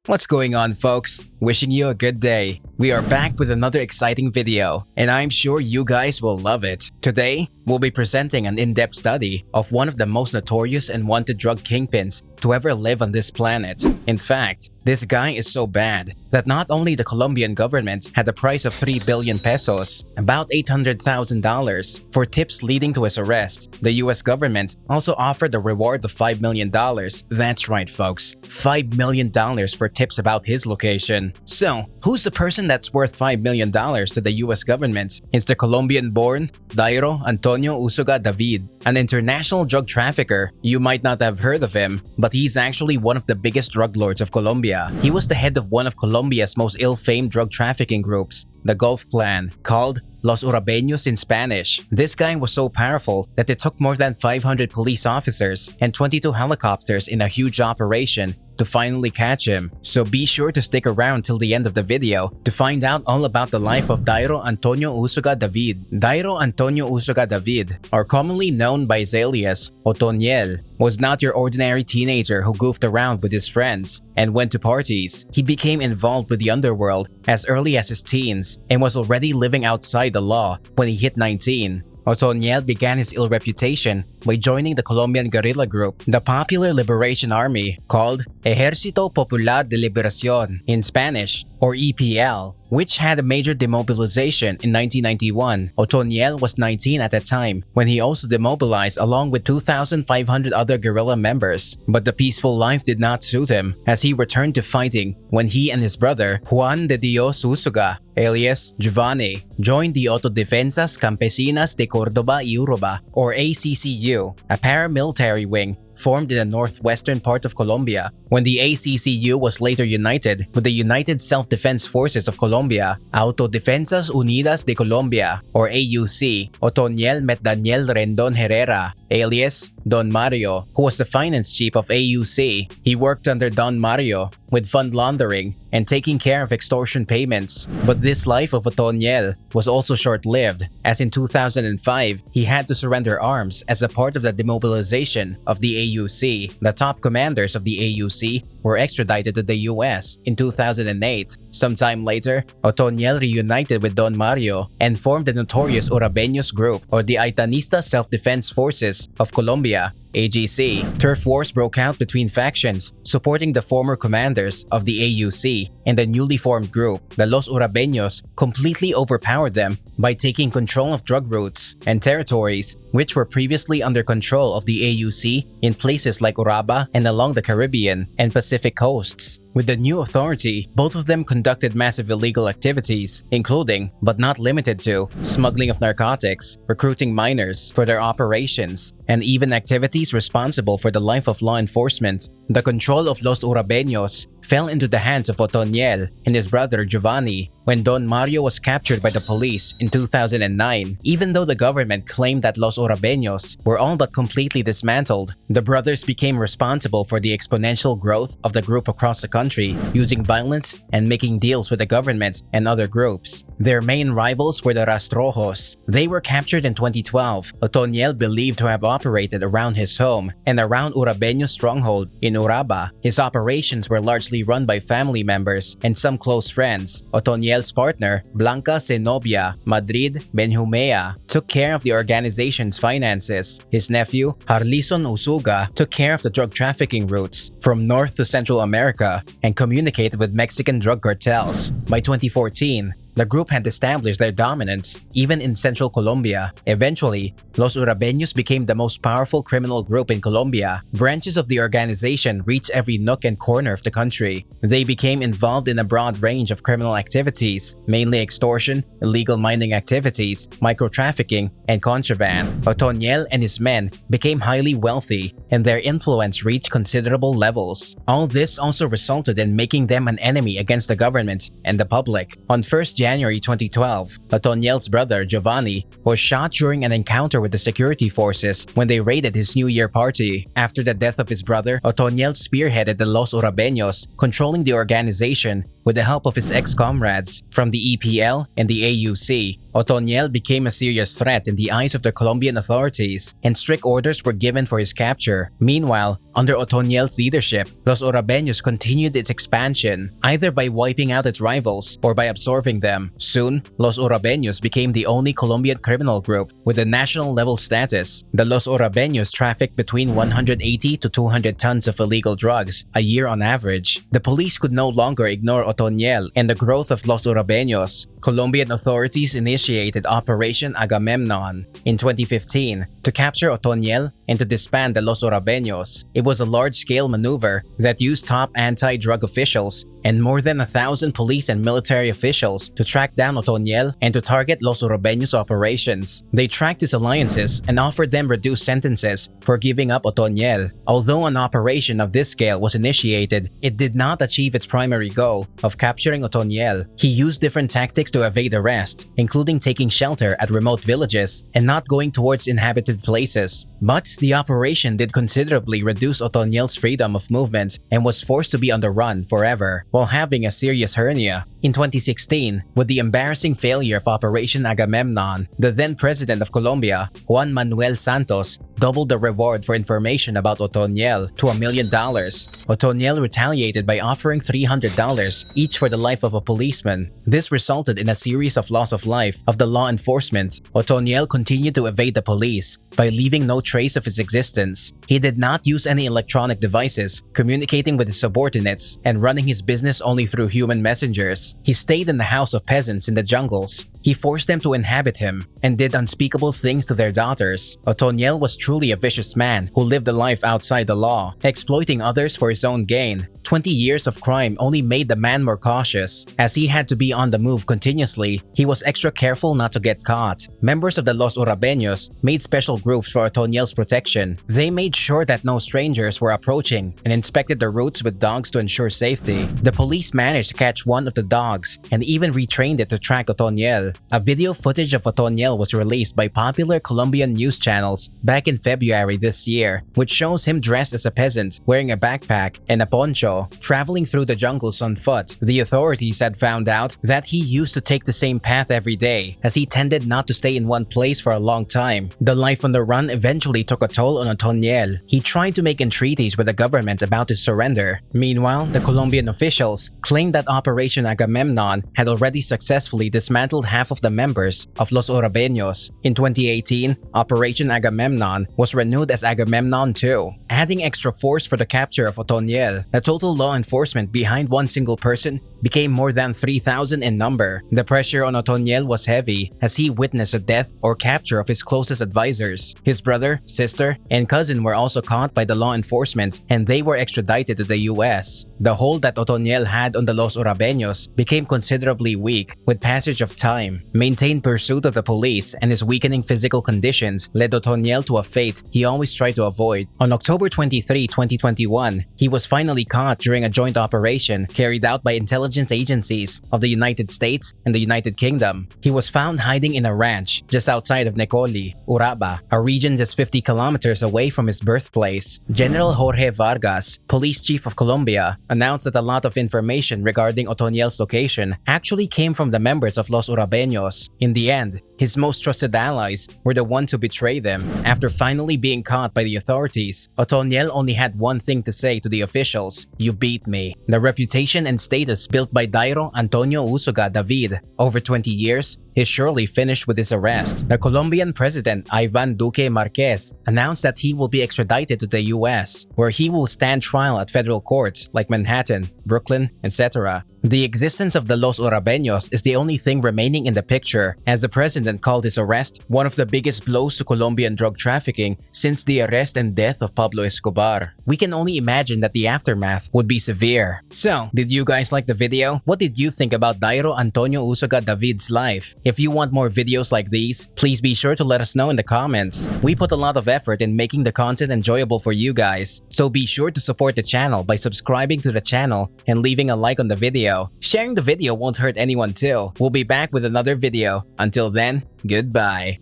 What's going on, folks? Wishing you a good day. We are back with another exciting video, and I'm sure you guys will love it. Today, we'll be presenting an in-depth study of one of the most notorious and wanted drug kingpins to ever live on this planet. In fact, this guy is so bad that not only the Colombian government had a price of 3 billion pesos, about $800,000, for tips leading to his arrest, the US government also offered a reward of $5 million. That's right, folks, $5 million for tips about his location. So, who's the person that's worth $5 million to the US government? It's the Colombian-born Dairo Antonio Usuga David, an international drug trafficker. You might not have heard of him, but he's actually one of the biggest drug lords of Colombia. He was the head of one of Colombia's most ill-famed drug trafficking groups, the Gulf Clan, called Los Urabeños in Spanish. This guy was so powerful that it took more than 500 police officers and 22 helicopters in a huge operation to finally catch him. So be sure to stick around till the end of the video to find out all about the life of Dairo Antonio Usuga David. Dairo Antonio Usuga David, or commonly known by his alias Otoniel, was not your ordinary teenager who goofed around with his friends and went to parties. He became involved with the underworld as early as his teens and was already living outside the law when he hit 19. Otoniel began his ill reputation by joining the Colombian guerrilla group, the Popular Liberation Army, called Ejército Popular de Liberación in Spanish, or EPL, which had a major demobilization in 1991. Otoniel was 19 at the time when he also demobilized along with 2,500 other guerrilla members. But the peaceful life did not suit him as he returned to fighting when he and his brother, Juan de Dios Usuga, alias Giovanni, joined the Autodefensas Campesinas de Córdoba y Urabá, or ACCU, a paramilitary wing formed in the northwestern part of Colombia. When the ACCU was later united with the United Self-Defense Forces of Colombia, Autodefensas Unidas de Colombia, or AUC, Otoniel met Daniel Rendon Herrera, alias Don Mario, who was the finance chief of AUC. He worked under Don Mario with fund laundering and taking care of extortion payments. But this life of Otoniel was also short-lived, as in 2005, he had to surrender arms as a part of the demobilization of the AUC. The top commanders of the AUC were extradited to the US in 2008. Sometime later, Otoniel reunited with Don Mario and formed the notorious Urabeños group, or the Aitanista Self-Defense Forces of Colombia, AGC. Turf wars broke out between factions supporting the former commanders of the AUC and the newly formed group. The Los Urabeños completely overpowered them by taking control of drug routes and territories which were previously under control of the AUC in places like Urabá and along the Caribbean and Pacific coasts. With the new authority, both of them conducted massive illegal activities, including, but not limited to, smuggling of narcotics, recruiting minors for their operations, and even activities responsible for the life of law enforcement. The control of Los Urabeños fell into the hands of Otoniel and his brother Giovanni when Don Mario was captured by the police in 2009. Even though the government claimed that Los Urabeños were all but completely dismantled, the brothers became responsible for the exponential growth of the group across the country, using violence and making deals with the government and other groups. Their main rivals were the Rastrojos. They were captured in 2012. Otoniel believed to have operated around his home and around Urabeño's stronghold in Urabá. His operations were largely run by family members and some close friends. Otoniel's partner, Blanca Zenobia Madrid Benjumea, took care of the organization's finances. His nephew, Harlison Usuga, took care of the drug trafficking routes from North to Central America and communicated with Mexican drug cartels. By 2014, the group had established their dominance even in central Colombia. Eventually, Los Urabeños became the most powerful criminal group in Colombia. Branches of the organization reached every nook and corner of the country. They became involved in a broad range of criminal activities, mainly extortion, illegal mining activities, micro-trafficking, and contraband. Otoniel and his men became highly wealthy, and their influence reached considerable levels. All this also resulted in making them an enemy against the government and the public. On 1st January 2012, Otoniel's brother Giovanni was shot during an encounter with the security forces when they raided his New Year party. After the death of his brother, Otoniel spearheaded the Los Urabeños, controlling the organization with the help of his ex-comrades from the EPL and the AUC. Otoniel became a serious threat in the eyes of the Colombian authorities, and strict orders were given for his capture. Meanwhile, under Otoniel's leadership, Los Urabeños continued its expansion, either by wiping out its rivals or by absorbing them. Soon, Los Urabeños became the only Colombian criminal group with a national-level status. The Los Urabeños trafficked between 180 to 200 tons of illegal drugs a year on average. The police could no longer ignore Otoniel and the growth of Los Urabeños. Colombian authorities initiated Operation Agamemnon in 2015 to capture Otoniel and to disband the Los Urabeños. It was a large-scale maneuver that used top anti-drug officials and more than 1,000 police and military officials to track down Otoniel and to target Los Urabeños operations. They tracked his alliances and offered them reduced sentences for giving up Otoniel. Although an operation of this scale was initiated, it did not achieve its primary goal of capturing Otoniel. He used different tactics to evade arrest, including taking shelter at remote villages and not going towards inhabited places. But the operation did considerably reduce Otoniel's freedom of movement and was forced to be on the run forever while having a serious hernia. In 2016, with the embarrassing failure of Operation Agamemnon, the then president of Colombia, Juan Manuel Santos, doubled the reward for information about Otoniel to $1 million. Otoniel retaliated by offering $300 each for the life of a policeman. This resulted in a series of loss of life of the law enforcement. Otoniel continued to evade the police by leaving no trace of his existence. He did not use any electronic devices, communicating with his subordinates, and running his business only through human messengers. He stayed in the house of peasants in the jungles. He forced them to inhabit him and did unspeakable things to their daughters. Otoniel was truly a vicious man who lived a life outside the law, exploiting others for his own gain. 20 years of crime only made the man more cautious. As he had to be on the move continuously, he was extra careful not to get caught. Members of the Los Urabeños made special groups for Otoniel's protection. They made sure that no strangers were approaching and inspected the routes with dogs to ensure safety. The police managed to catch one of the dogs and even retrained it to track Otoniel. A video footage of Otoniel was released by popular Colombian news channels back in February this year, which shows him dressed as a peasant, wearing a backpack and a poncho, traveling through the jungles on foot. The authorities had found out that he used to take the same path every day, as he tended not to stay in one place for a long time. The life on the run eventually took a toll on Otoniel. He tried to make entreaties with the government about his surrender. Meanwhile, the Colombian officials claimed that Operation Agamemnon had already successfully dismantled half of the members of Los Urabeños. In 2018, Operation Agamemnon was renewed as Agamemnon 2, adding extra force for the capture of Otoniel. The total law enforcement behind one single person became more than 3,000 in number. The pressure on Otoniel was heavy as he witnessed the death or capture of his closest advisors. His brother, sister, and cousin were also caught by the law enforcement and they were extradited to the US. The hold that Otoniel had on the Los Urabeños became considerably weak with passage of time. Maintained pursuit of the police and his weakening physical conditions led Otoniel to a fate he always tried to avoid. On October 23, 2021, he was finally caught during a joint operation carried out by intelligence agencies of the United States and the United Kingdom. He was found hiding in a ranch just outside of Necoli, Urabá, a region just 50 kilometers away from his birthplace. General Jorge Vargas, police chief of Colombia, announced that a lot of information regarding Otoniel's location actually came from the members of Los Urabeños. In the end, his most trusted allies were the ones who betrayed them. After finally being caught by the authorities, Otoniel only had one thing to say to the officials: "You beat me." The reputation and status built by Dairo Antonio Usuga David over 20 years is surely finished with his arrest. The Colombian president Iván Duque Marquez announced that he will be extradited to the US, where he will stand trial at federal courts like Manhattan, Brooklyn, etc. The existence of the Los Urabeños is the only thing remaining in the picture, as the president called his arrest one of the biggest blows to Colombian drug trafficking since the arrest and death of Pablo Escobar. We can only imagine that the aftermath would be severe. So, did you guys like the video? What did you think about Dairo Antonio Usuga David's life? If you want more videos like these, please be sure to let us know in the comments. We put a lot of effort in making the content enjoyable for you guys, so be sure to support the channel by subscribing to the channel and leaving a like on the video. Sharing the video won't hurt anyone too. We'll be back with another video. Until then, goodbye.